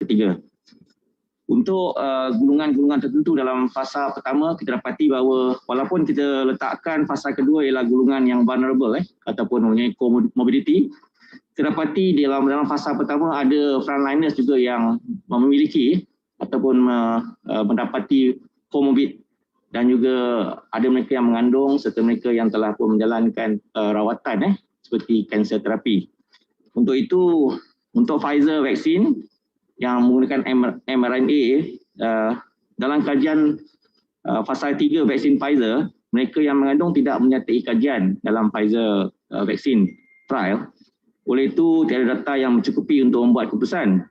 ketiga. Untuk golongan-golongan tertentu dalam fasa pertama, kita dapati bahawa walaupun kita letakkan fasa kedua ialah golongan yang vulnerable ataupun mempunyai comorbidity, kita dapati dalam fasa pertama ada frontliners juga yang memiliki ataupun mendapati comorbid, dan juga ada mereka yang mengandung serta mereka yang telah pun menjalankan rawatan seperti kanser terapi. Untuk itu, untuk Pfizer vaksin yang menggunakan mRNA, dalam kajian fasa 3 vaksin Pfizer, mereka yang mengandung tidak menyertai kajian dalam Pfizer vaksin trial. Oleh itu, tiada data yang mencukupi untuk membuat keputusan.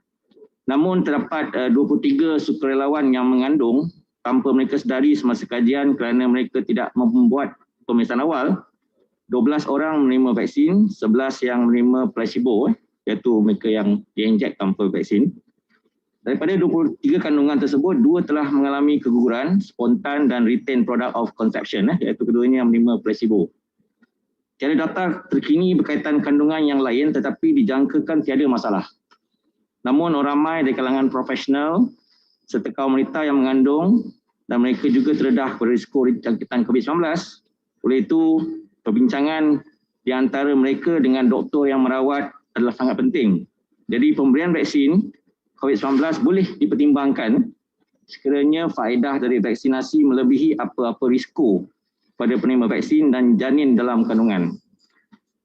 Namun terdapat 23 sukarelawan yang mengandung tanpa mereka sedari semasa kajian kerana mereka tidak membuat pemeriksaan awal. 12 orang menerima vaksin, 11 yang menerima placebo, iaitu mereka yang diinjek tanpa vaksin. Daripada 23 kandungan tersebut, 2 telah mengalami keguguran spontan dan retain product of conception, iaitu keduanya yang menerima placebo. Tiada data terkini berkaitan kandungan yang lain tetapi dijangkakan tiada masalah. Namun orang ramai dari kalangan profesional serta kaum wanita yang mengandung dan mereka juga terdedah berisiko jangkitan COVID-19. Oleh itu, perbincangan di antara mereka dengan doktor yang merawat adalah sangat penting. Jadi pemberian vaksin COVID-19 boleh dipertimbangkan sekiranya faedah dari vaksinasi melebihi apa-apa risiko pada penerima vaksin dan janin dalam kandungan.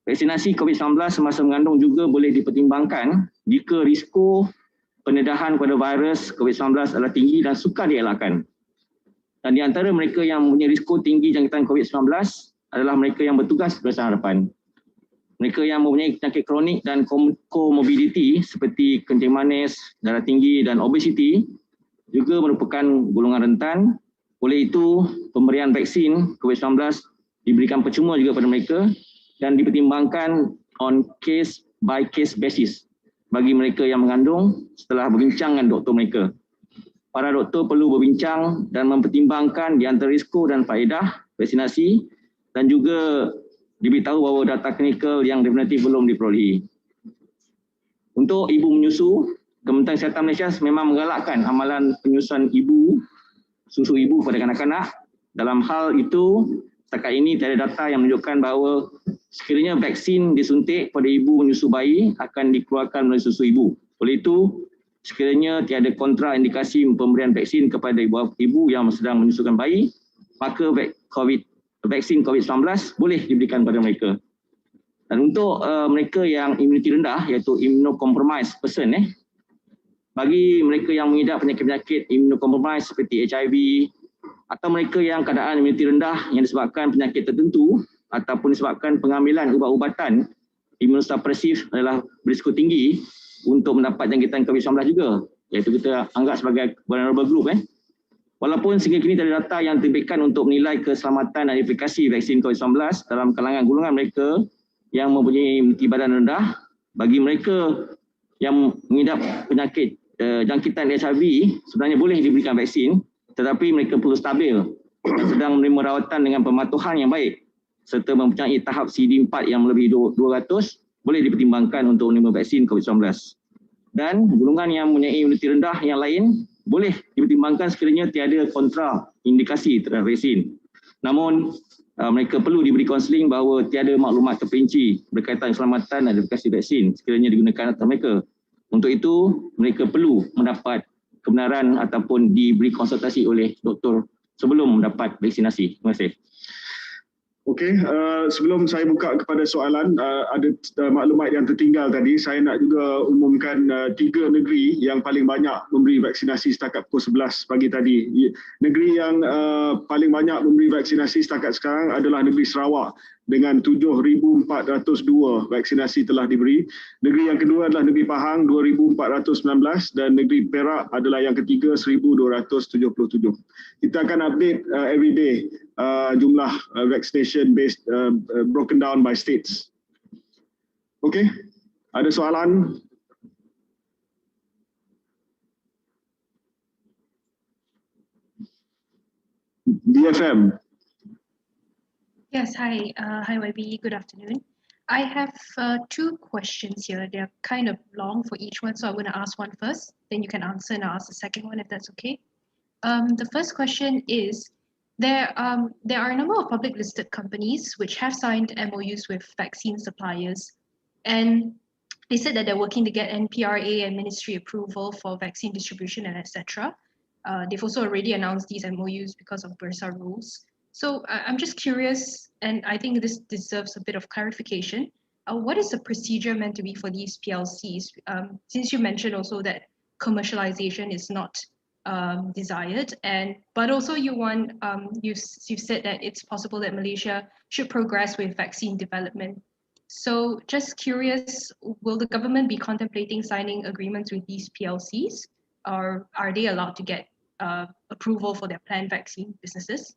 Vaksinasi COVID-19 semasa mengandung juga boleh dipertimbangkan jika risiko pendedahan pada virus COVID-19 adalah tinggi dan sukar dielakkan. Dan di antara mereka yang mempunyai risiko tinggi jangkitan COVID-19 adalah mereka yang bertugas berdasarkan harapan. Mereka yang mempunyai penyakit kronik dan comorbidity seperti kencing manis, darah tinggi dan obesiti juga merupakan golongan rentan. Oleh itu, pemberian vaksin COVID-19 diberikan percuma juga pada mereka dan dipertimbangkan on case by case basis bagi mereka yang mengandung setelah berbincang dengan doktor mereka. Para doktor perlu berbincang dan mempertimbangkan di antara risiko dan faedah vaksinasi dan juga diberitahu bahawa data klinikal yang definitif belum diperolehi. Untuk ibu menyusu, Kementerian Kesihatan Malaysia memang menggalakkan amalan penyusuan susu ibu pada kanak-kanak. Dalam hal itu, setakat ini tiada data yang menunjukkan bahawa sekiranya vaksin disuntik pada ibu menyusu bayi akan dikeluarkan melalui susu ibu. Oleh itu, sekiranya tiada kontraindikasi pemberian vaksin kepada ibu yang sedang menyusukan bayi, maka vaksin COVID-19 boleh diberikan pada mereka. Dan untuk mereka yang imuniti rendah, iaitu immunocompromised person, bagi mereka yang mengidap penyakit-penyakit immunocompromised seperti HIV atau mereka yang keadaan imuniti rendah yang disebabkan penyakit tertentu ataupun disebabkan pengambilan ubat-ubatan imunosupresif adalah berisiko tinggi untuk mendapat jangkitan COVID-19 juga, iaitu kita anggap sebagai vulnerable group. Walaupun sehingga kini tidak ada data yang diterbitkan untuk menilai keselamatan dan efikasi vaksin COVID-19 dalam kalangan golongan mereka yang mempunyai imuniti badan rendah, bagi mereka yang mengidap penyakit jangkitan HIV sebenarnya boleh diberikan vaksin, tetapi mereka perlu stabil dan sedang menerima rawatan dengan pematuhan yang baik serta mempunyai tahap CD4 yang melebihi 200 boleh dipertimbangkan untuk menerima vaksin COVID-19. Dan golongan yang mempunyai imuniti rendah yang lain boleh dipertimbangkan sekiranya tiada kontraindikasi terhadap vaksin. Namun, mereka perlu diberi kaunseling bahawa tiada maklumat terperinci berkaitan keselamatan dan efikasi vaksin sekiranya digunakan atas mereka. Untuk itu, mereka perlu mendapat kebenaran ataupun diberi konsultasi oleh doktor sebelum mendapat vaksinasi. Terima kasih. Okey, sebelum saya buka kepada soalan, ada maklumat yang tertinggal tadi. Saya nak juga umumkan 3 negeri yang paling banyak memberi vaksinasi setakat pukul 11 pagi tadi. Negeri yang paling banyak memberi vaksinasi setakat sekarang adalah negeri Sarawak dengan 7,402 vaksinasi telah diberi. Negeri yang kedua adalah negeri Pahang 2,419 dan negeri Perak adalah yang ketiga 1,277. Kita akan update every day jumlah vaccination based broken down by states. Okey, ada soalan? DFM. Yes, hi YB, good afternoon. I have two questions here. They're kind of long for each one, so I'm going to ask one first, then you can answer and I'll ask the second one if that's okay. The first question is, there are a number of public listed companies which have signed MOUs with vaccine suppliers, and they said that they're working to get NPRA and ministry approval for vaccine distribution and etc. They've also already announced these MOUs because of Bursa rules. So I'm just curious, and I think this deserves a bit of clarification. What is the procedure meant to be for these PLCs? Since you mentioned also that commercialization is not desired, but also you've said that it's possible that Malaysia should progress with vaccine development. So just curious, will the government be contemplating signing agreements with these PLCs, or are they allowed to get approval for their planned vaccine businesses?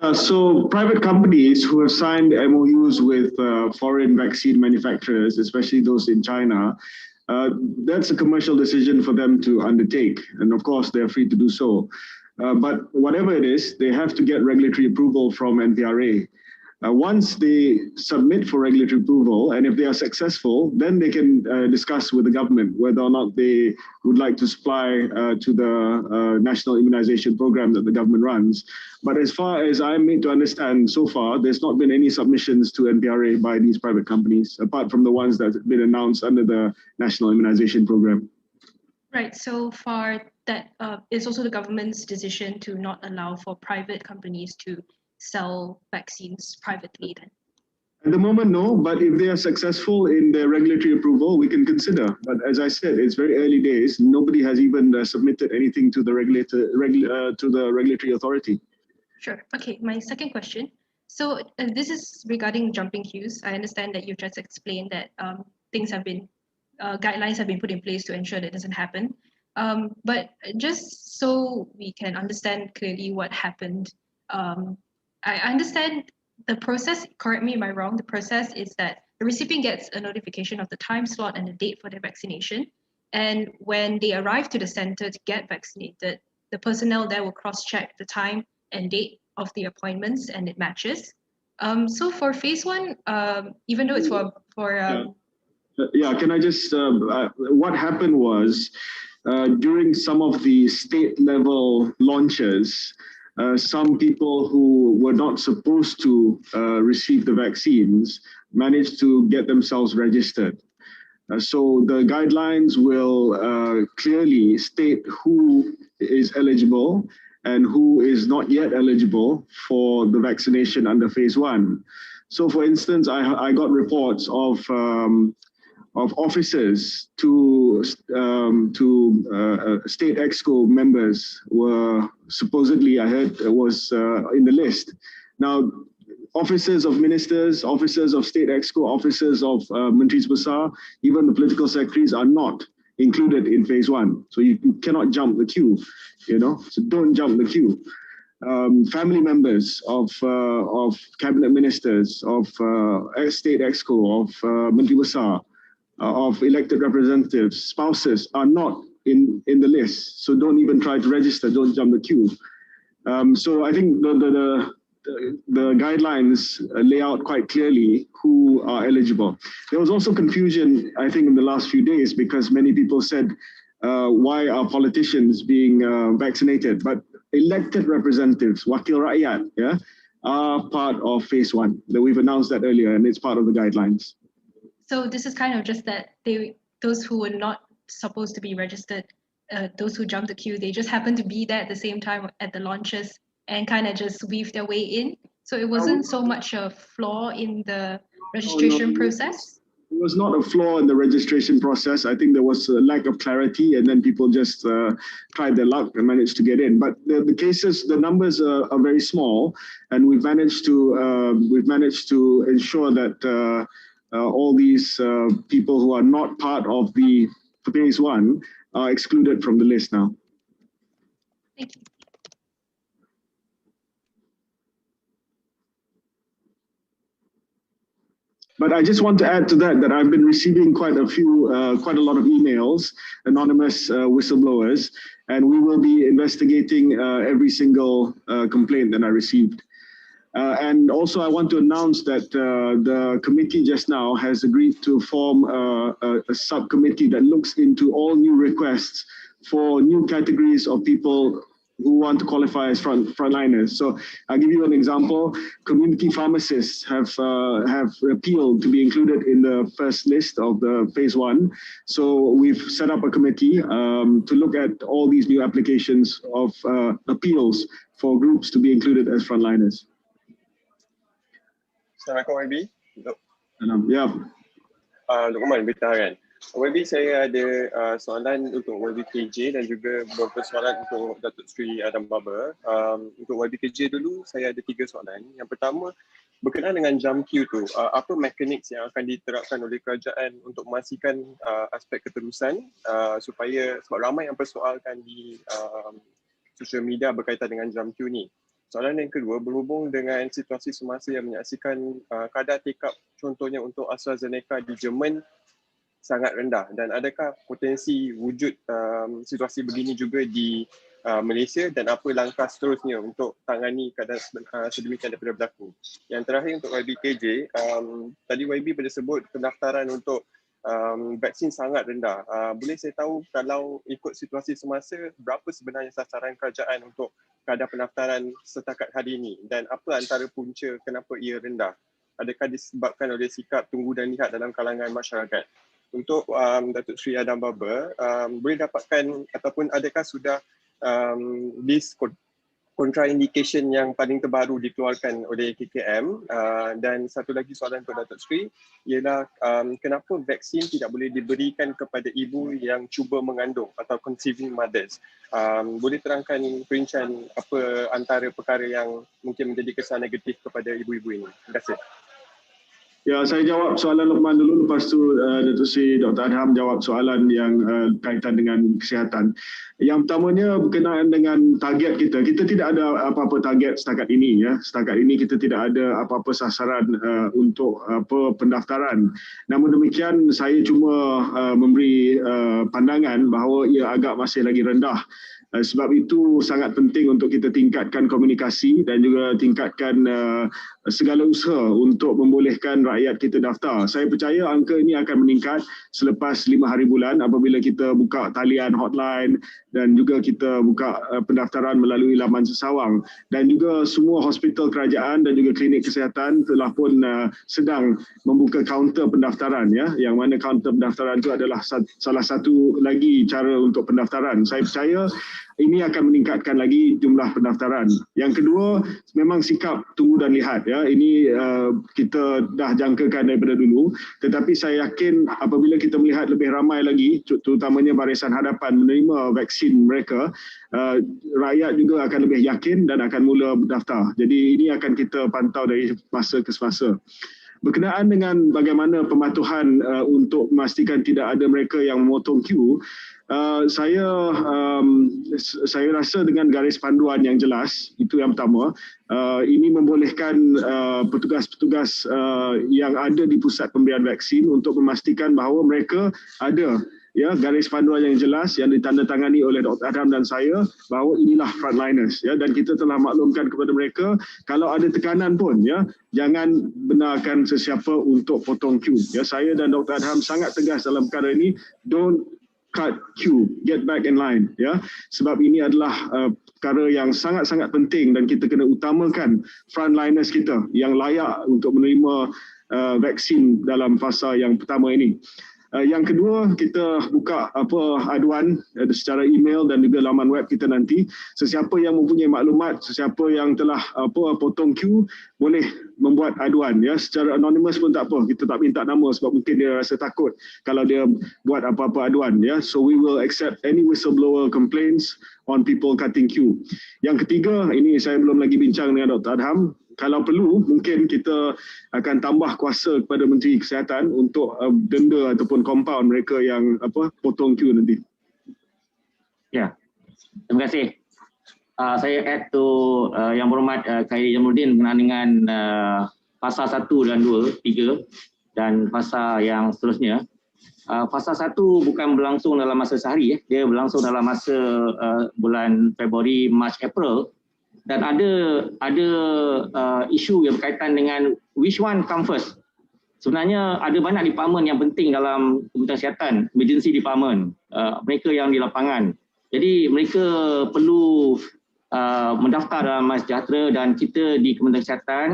Yeah, so private companies who have signed MOUs with foreign vaccine manufacturers, especially those in China, that's a commercial decision for them to undertake. And of course, they're free to do so. But whatever it is, they have to get regulatory approval from NPRA. Once they submit for regulatory approval, and if they are successful, then they can discuss with the government whether or not they would like to supply to the national immunization program that the government runs. But as far as I'm made to understand, so far, there's not been any submissions to NPRA by these private companies, apart from the ones that have been announced under the national immunization program. Right, so far that is also the government's decision to not allow for private companies to sell vaccines privately then? At the moment, no, but if they are successful in their regulatory approval, we can consider. But as I said, it's very early days. Nobody has even submitted anything to the regulatory authority. Sure. Okay, my second question. So this is regarding jumping queues. I understand that you've just explained that guidelines have been put in place to ensure that doesn't happen. But just so we can understand clearly what happened, I understand the process, correct me if I'm wrong, the process is that the recipient gets a notification of the time slot and the date for their vaccination. And when they arrive to the center to get vaccinated, the personnel there will cross-check the time and date of the appointments and it matches. So for phase one, even though it's yeah, can I just, what happened was during some of the state level launches, some people who were not supposed to receive the vaccines managed to get themselves registered. So the guidelines will clearly state who is eligible and who is not yet eligible for the vaccination under phase one. So for instance, I got reports of officers to state exco members were supposedly, I heard, was in the list. Now, officers of ministers, officers of state exco, officers of Menteri Besar, even the political secretaries are not included in phase one. So you cannot jump the queue, so don't jump the queue. Family members of cabinet ministers, of state exco, of Menteri Besar, of elected representatives, spouses are not in the list. So don't even try to register, don't jump the queue. So I think the guidelines lay out quite clearly who are eligible. There was also confusion, I think, in the last few days because many people said, why are politicians being vaccinated? But elected representatives, wakil rakyat, are part of phase one. That we've announced that earlier, and it's part of the guidelines. So this is kind of just that those who were not supposed to be registered, those who jumped the queue, they just happened to be there at the same time at the launches and kind of just weaved their way in. So it wasn't so much a flaw in the registration process? It was not a flaw in the registration process. I think there was a lack of clarity and then people just tried their luck and managed to get in. But the cases, the numbers are very small, and we've managed to ensure that all these people who are not part of the phase one are excluded from the list now. Thank you. But I just want to add to that I've been receiving quite a lot of emails, anonymous whistleblowers, and we will be investigating every single complaint that I received. And also I want to announce that the committee just now has agreed to form a subcommittee that looks into all new requests for new categories of people who want to qualify as frontliners. So I'll give you an example. Community pharmacists have appealed to be included in the first list of the phase 1. So we've set up a committee to look at all these new applications of appeals for groups to be included as frontliners. Assalamualaikum YB. Ya. Luqman, beritahu kan. YB, saya ada soalan untuk YB KJ dan juga beberapa soalan untuk Datuk Seri Adam Baba. Untuk YB KJ dulu, saya ada 3 soalan. Yang pertama, berkenaan dengan jam queue tu, apa mekanik yang akan diterapkan oleh kerajaan untuk memastikan aspek keterusan supaya, sebab ramai yang persoalkan di sosial media berkaitan dengan jam queue ni. Soalan yang kedua berhubung dengan situasi semasa yang menyaksikan kadar take-up contohnya untuk AstraZeneca di Jerman sangat rendah, dan adakah potensi wujud situasi begini juga di Malaysia dan apa langkah seterusnya untuk tangani keadaan sedemikian daripada berlaku. Yang terakhir untuk YB KJ, tadi YB pada sebut pendaftaran untuk vaksin sangat rendah. Boleh saya tahu kalau ikut situasi semasa berapa sebenarnya sasaran kerajaan untuk kadar pendaftaran setakat hari ini dan apa antara punca kenapa ia rendah? Adakah disebabkan oleh sikap tunggu dan lihat dalam kalangan masyarakat? Untuk Datuk Seri Adam Baba, boleh dapatkan ataupun adakah sudah list contraindication yang paling terbaru dikeluarkan oleh KKM? Dan satu lagi soalan untuk Datuk Seri ialah kenapa vaksin tidak boleh diberikan kepada ibu yang cuba mengandung atau conceiving mothers? Boleh terangkan perincian apa antara perkara yang mungkin menjadi kesan negatif kepada ibu-ibu ini? Terima kasih. Ya, saya jawab soalan Luqman dulu, lepas tu Datuk Seri Dr. Adham jawab soalan yang kaitan dengan kesihatan. Yang pertamanya berkenaan dengan target kita. Kita tidak ada apa-apa target setakat ini. Ya. Setakat ini kita tidak ada apa-apa sasaran untuk pendaftaran. Namun demikian, saya cuma memberi pandangan bahawa ia agak masih lagi rendah. Sebab itu sangat penting untuk kita tingkatkan komunikasi dan juga tingkatkan segala usaha untuk membolehkan rakyat kita daftar. Saya percaya angka ini akan meningkat selepas 5 hari bulan apabila kita buka talian hotline dan juga kita buka pendaftaran melalui laman sesawang. Dan juga semua hospital kerajaan dan juga klinik kesihatan telah pun sedang membuka kaunter pendaftaran, ya, yang mana kaunter pendaftaran itu adalah salah satu lagi cara untuk pendaftaran. Saya percaya ini akan meningkatkan lagi jumlah pendaftaran. Yang kedua, memang sikap tunggu dan lihat, ya. Ini kita dah jangkakan daripada dulu, tetapi saya yakin apabila kita melihat lebih ramai lagi, terutamanya barisan hadapan menerima vaksin mereka, rakyat juga akan lebih yakin dan akan mula berdaftar. Jadi ini akan kita pantau dari masa ke semasa. Berkenaan dengan bagaimana pematuhan untuk memastikan tidak ada mereka yang memotong queue, saya rasa dengan garis panduan yang jelas, itu yang pertama. Ini membolehkan petugas-petugas yang ada di pusat pemberian vaksin untuk memastikan bahawa mereka ada, ya, garis panduan yang jelas yang ditandatangani oleh Dr. Adam dan saya bahawa inilah frontliners, ya, dan kita telah maklumkan kepada mereka kalau ada tekanan pun, ya, jangan benarkan sesiapa untuk potong queue. Ya, saya dan Dr. Adam sangat tegas dalam perkara ini, don't cut queue, get back in line, ya, sebab ini adalah perkara yang sangat-sangat penting dan kita kena utamakan frontliners kita yang layak untuk menerima vaksin dalam fasa yang pertama ini. Yang kedua, kita buka aduan secara email dan juga laman web kita nanti. Sesiapa yang mempunyai maklumat, sesiapa yang telah potong queue boleh membuat aduan, ya, secara anonymous pun tak apa. Kita tak minta nama sebab mungkin dia rasa takut kalau dia buat apa-apa aduan, ya. So we will accept any whistleblower complaints on people cutting queue. Yang ketiga, ini saya belum lagi bincang dengan Dr. Adham. Kalau perlu, mungkin kita akan tambah kuasa kepada Menteri Kesihatan untuk denda ataupun compound mereka yang potong queue nanti. Ya, terima kasih. Saya add to Yang Berhormat凯Jamaluddin berkenaan dengan fasa 1 dan 2, 3 dan fasa yang seterusnya. Fasa 1 bukan berlangsung dalam masa sehari, dia berlangsung dalam masa bulan Februari, Mac, April. Dan ada isu yang berkaitan dengan which one come first. Sebenarnya ada banyak department yang penting dalam Kementerian Kesihatan, emergency department, mereka yang di lapangan. Jadi mereka perlu mendaftar dalam MySejahtera, dan kita di Kementerian Kesihatan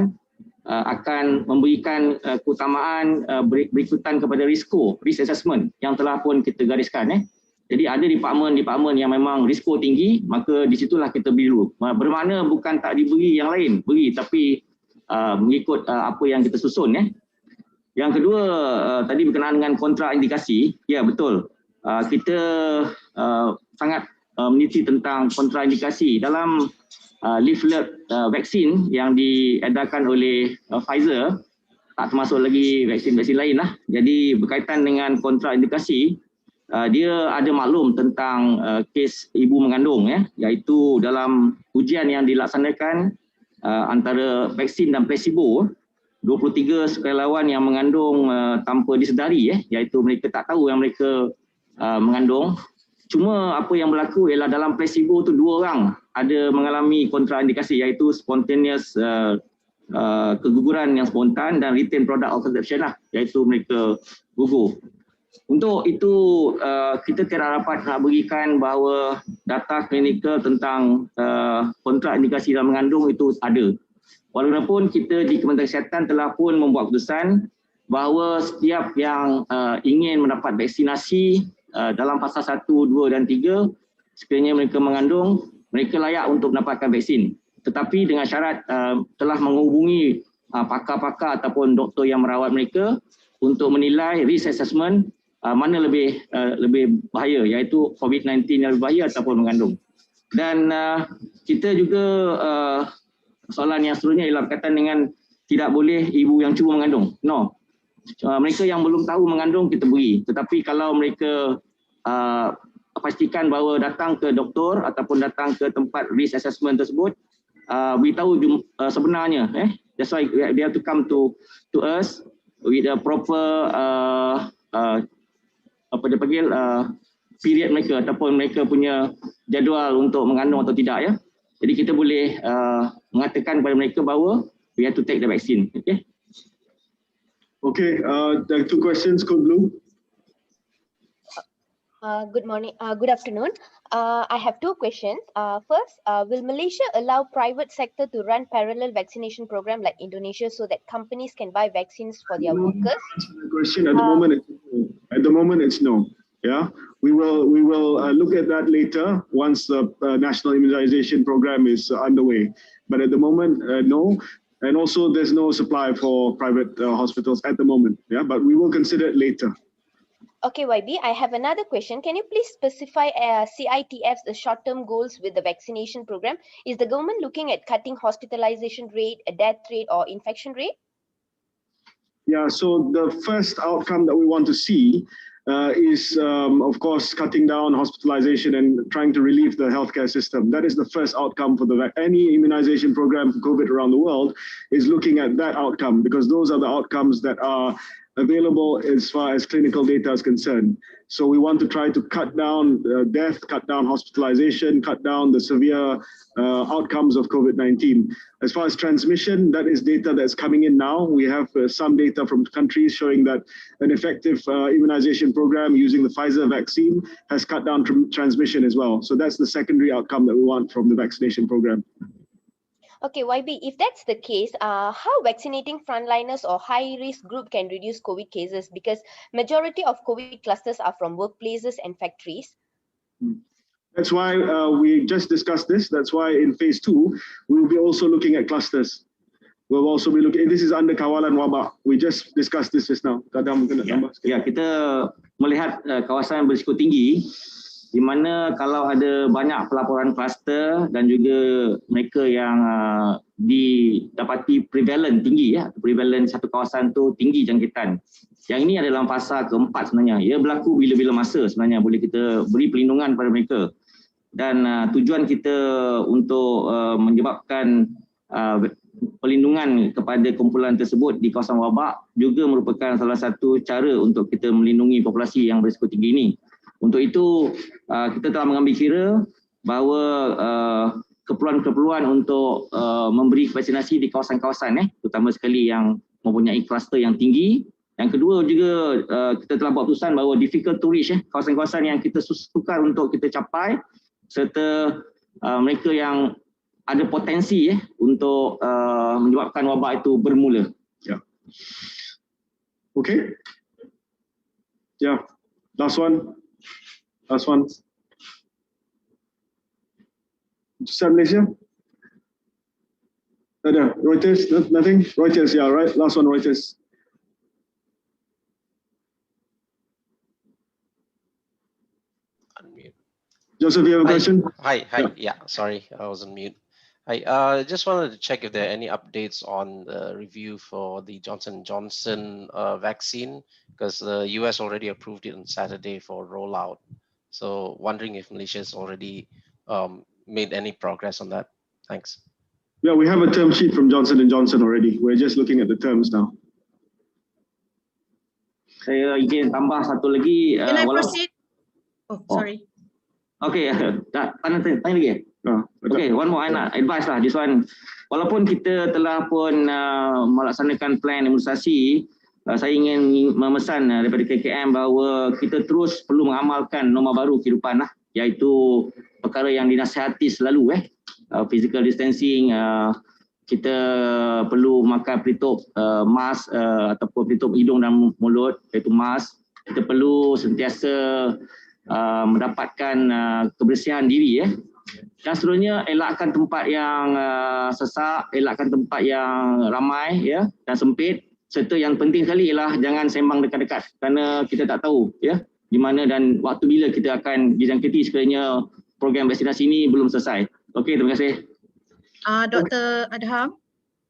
akan memberikan keutamaan berikutan kepada risk assessment yang telah pun kita gariskan. Jadi ada department yang memang risiko tinggi, maka di situlah kita beri dulu. Bermakna bukan tak diberi yang lain, beri, tapi mengikut apa yang kita susun. Yang kedua, tadi berkenaan dengan kontraindikasi. Ya, betul. Kita sangat meneliti tentang kontraindikasi dalam leaflet vaksin yang diedarkan oleh Pfizer, tak termasuk lagi vaksin-vaksin lain lah. Jadi berkaitan dengan kontraindikasi, dia ada maklum tentang kes ibu mengandung, iaitu dalam ujian yang dilaksanakan antara vaksin dan placebo, 23 sukarelawan yang mengandung tanpa disedari, iaitu mereka tak tahu yang mereka mengandung. Cuma apa yang berlaku ialah dalam placebo tu 2 orang ada mengalami kontraindikasi, iaitu spontaneous keguguran yang spontan dan retained product of conception lah, iaitu mereka gugur. Untuk itu kita tidak dapat nak berikan bahawa data klinikal tentang kontraindikasi dalam mengandung itu ada. Walaupun kita di Kementerian Kesihatan telah pun membuat keputusan bahawa setiap yang ingin mendapat vaksinasi dalam fasa 1, 2 dan 3, sekiranya mereka mengandung, mereka layak untuk mendapatkan vaksin. Tetapi dengan syarat telah menghubungi pakar-pakar ataupun doktor yang merawat mereka untuk menilai risk assessment mana lebih bahaya, iaitu COVID-19 yang lebih bahaya ataupun mengandung. Dan kita juga soalan yang seterusnya ialah berkaitan dengan tidak boleh ibu yang cuba mengandung. No. Mereka yang belum tahu mengandung kita beri. Tetapi kalau mereka pastikan bahawa datang ke doktor ataupun datang ke tempat risk assessment tersebut, beritahu sebenarnya. That's why they have to come to us with a proper period mereka ataupun mereka punya jadual untuk mengandung atau tidak. Jadi kita boleh mengatakan kepada mereka bahawa we have to take the vaccine. Okay, there are 2 questions, Code Blue. Good morning. Good afternoon. I have 2 questions. First, will Malaysia allow private sector to run parallel vaccination program like Indonesia so that companies can buy vaccines for their workers? The question at the moment it's no. Yeah, we will look at that later once the national immunization program is underway. But at the moment, no. And also, there's no supply for private hospitals at the moment. Yeah, but we will consider it later. Okay, YB, I have another question. Can you please specify CITF's short-term goals with the vaccination program? Is the government looking at cutting hospitalization rate, death rate, or infection rate? Yeah, so the first outcome that we want to see is, of course, cutting down hospitalization and trying to relieve the healthcare system. That is the first outcome for any immunization program for COVID around the world, is looking at that outcome, because those are the outcomes that are available as far as clinical data is concerned. So we want to try to cut down death, cut down hospitalization, cut down the severe outcomes of COVID-19. As far as transmission, that is data that's coming in now. We have some data from countries showing that an effective immunization program using the Pfizer vaccine has cut down transmission as well. So that's the secondary outcome that we want from the vaccination program. Okay, YB, if that's the case, how vaccinating frontliners or high-risk group can reduce COVID cases? Because majority of COVID clusters are from workplaces and factories. That's why we just discussed this. That's why in phase 2, we will be also looking at clusters. We'll also be looking, this is under kawalan wabak. We just discussed this just now. Ya, kita melihat kawasan berisiko tinggi, di mana kalau ada banyak pelaporan kluster dan juga mereka yang didapati prevalent tinggi, prevalent satu kawasan tu tinggi jangkitan. Yang ini adalah fasa keempat sebenarnya. Ia berlaku bila-bila masa sebenarnya boleh kita beri perlindungan pada mereka. Dan tujuan kita untuk menyebabkan perlindungan kepada kumpulan tersebut di kawasan wabak juga merupakan salah satu cara untuk kita melindungi populasi yang berisiko tinggi ini. Untuk itu kita telah mengambil kira bahawa keperluan-keperluan untuk memberi vaksinasi di kawasan-kawasan terutama sekali yang mempunyai kluster yang tinggi. Yang kedua juga kita telah buat keputusan bahawa difficult to reach kawasan-kawasan yang kita sukar untuk kita capai serta mereka yang ada potensi untuk menyebabkan wabak itu bermula. Yeah. Okay. Yeah. Last one. Malaysia? Ada. Reuters? Nothing? Reuters, yeah, right? Last one, Reuters. Unmute. Joseph, you have a question? Hi. Yeah, sorry, I was on mute. I just wanted to check if there are any updates on the review for the Johnson & Johnson vaccine, because the US already approved it on Saturday for rollout. So wondering if Malaysia has already made any progress on that. Thanks. Yeah, we have a term sheet from Johnson & Johnson already. We're just looking at the terms now. Saya ingin tambah satu lagi. Can I proceed? Oh, sorry. Okay, tanya lagi. Okay, one more I nak advice lah. This one, walaupun kita telah pun melaksanakan plan imunisasi, saya ingin memesan daripada KKM bahawa kita terus perlu mengamalkan norma baru kehidupan lah, iaitu perkara yang dinasihati selalu physical distancing, kita perlu memakai pelitup mask ataupun pelitup hidung dan mulut iaitu mask. Kita perlu sentiasa mendapatkan kebersihan diri dan seterusnya elakkan tempat yang sesak, elakkan tempat yang ramai dan sempit, serta yang penting sekali ialah jangan sembang dekat-dekat kerana kita tak tahu di mana dan waktu bila kita akan dijangkiti sekiranya program vaksinasi ini belum selesai. Okey, terima kasih. Dr. Adham.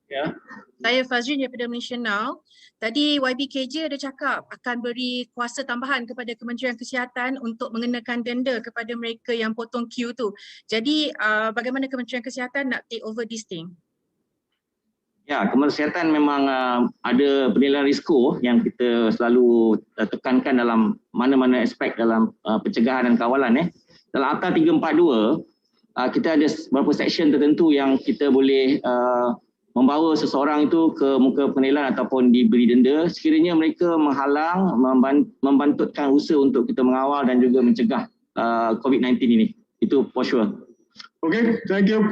Ya. Saya Fazrin daripada Malaysia Now. Tadi YBKJ ada cakap akan beri kuasa tambahan kepada Kementerian Kesihatan untuk mengenakan denda kepada mereka yang potong queue tu. Jadi bagaimana Kementerian Kesihatan nak take over this thing? Ya, Kementerian Kesihatan memang ada penilaian risiko yang kita selalu tekankan dalam mana-mana aspek dalam pencegahan dan kawalan. Dalam Akta 342, kita ada beberapa section tertentu yang kita boleh membawa seseorang itu ke muka pengadilan ataupun diberi denda sekiranya mereka menghalang, membantutkan usaha untuk kita mengawal dan juga mencegah COVID-19 ini. Itu for sure. Okay, thank you.